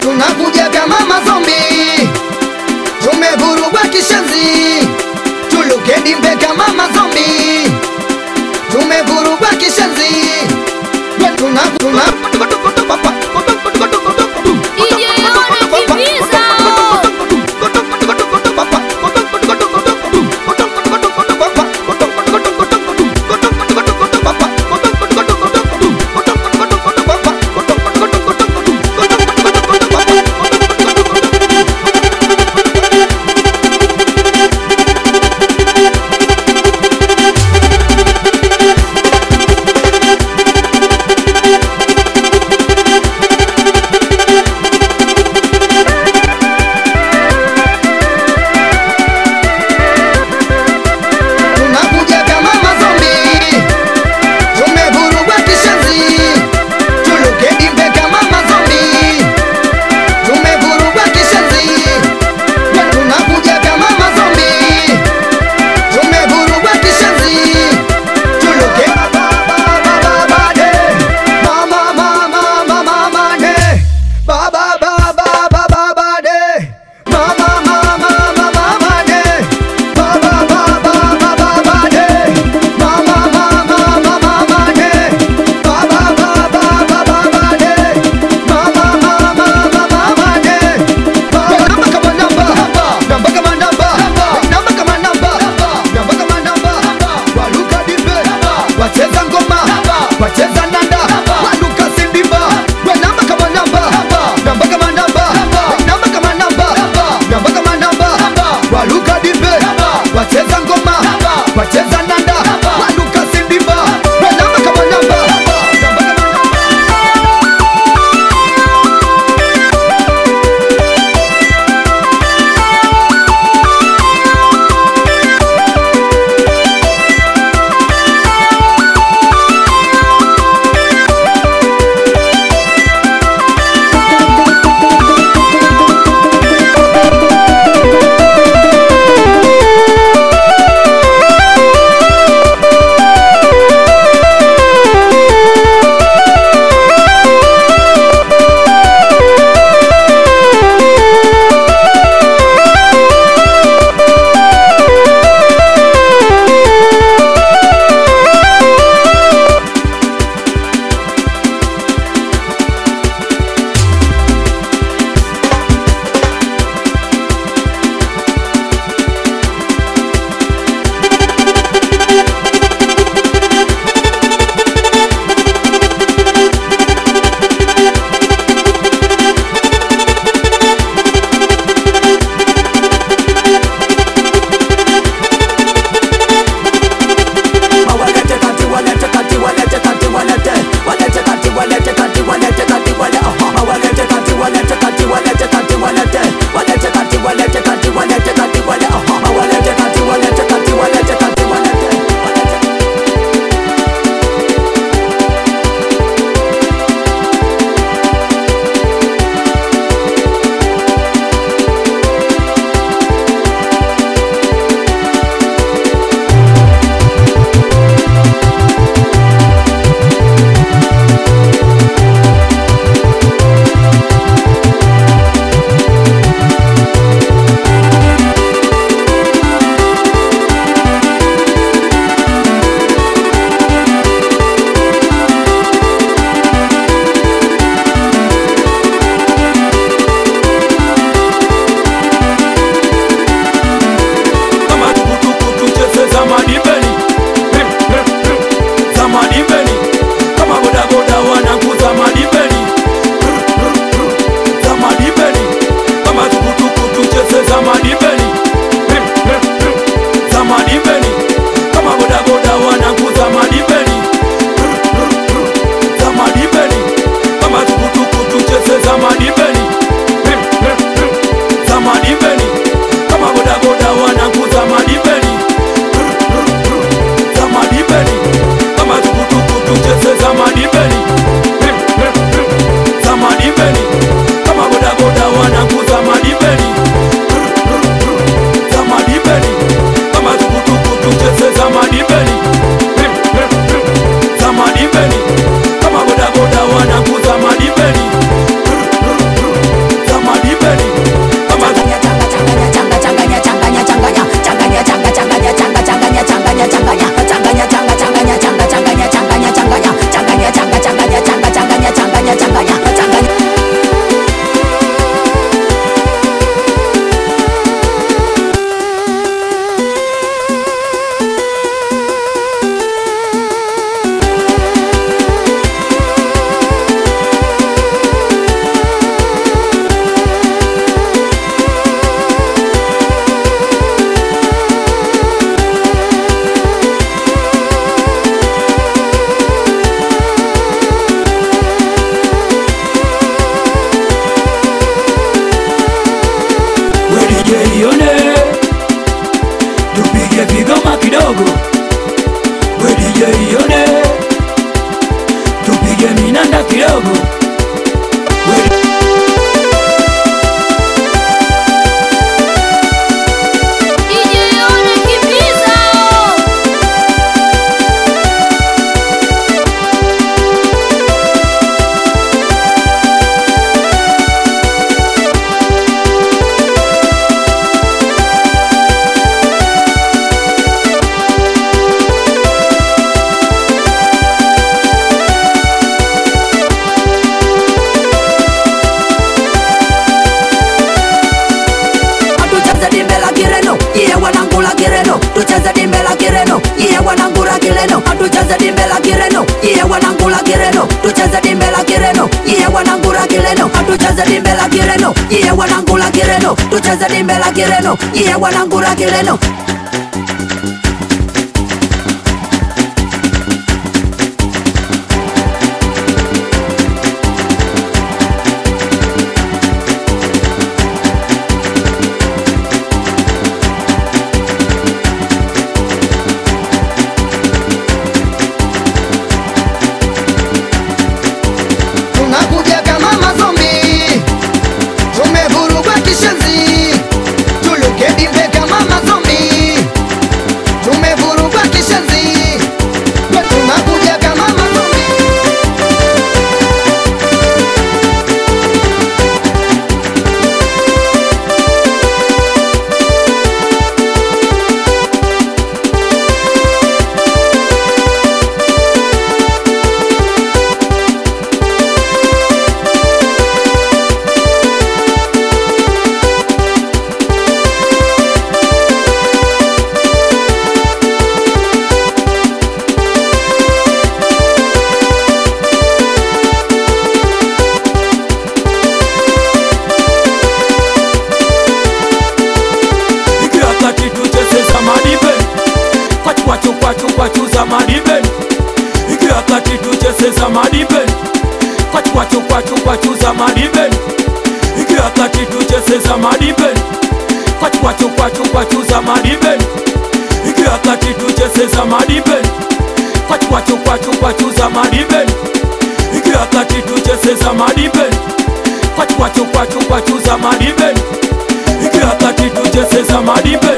tunakuja kama mazombi, tumevurugwa kishenzi, tuluke dimbe kama mazombi, tumevurugwa kishenzi, kidogo, we DJ yone, tupige minanda kidogo. Tucheze dimbe la kireno, iye wanangula kireno. Tucheze dimbe la kireno, iye wanangula kireno. Tucheze dimbe la kireno, iye wanangula kireno. Tucheze dimbe la kireno, iye wanangula kireno. Tucheze dimbe la kireno, iye wanangula kireno. Tunakuja kama mazombi, tumevurugwa kishenzi. Tuluke dimbe kama mazombi, tumevurugwa kishenzi. Tunakuja kama mazombi. Kwachu za madiben, ikiwa kati tucheze za madiben. Kwachu za madiben, ikiwa kati tucheze za madiben. Kwachu za madiben, ikiwa kati tucheze za madiben. Kwachu za madiben, ikiwa kati tucheze za madiben. Kwachu za madiben, ikiwa kati tucheze za madiben.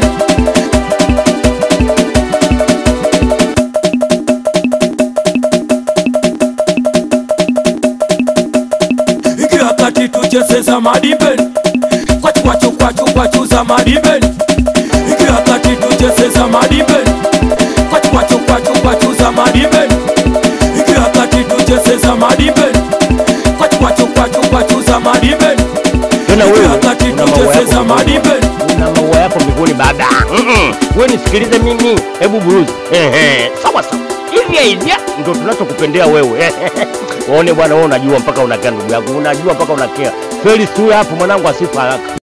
Tucheze za madiben, kwachu za madiben. Ikiwa kati tucheze za madiben. Kwachu za madiben, ikiwa kati tucheze za madiben. Kwachu za madiben, ikiwa kati tucheze za madiben. Una maua yako mbinguni baba. Wewe nisikilize mimi, hebu buruzi. Sawa sawa. Hivi ndio tunachokupendea wewe. Waone bwana, wewe unajua mpaka unakea ndugu yangu. Unajua mpaka unakea. Felix huyu hapo mwanangu asifa haraka.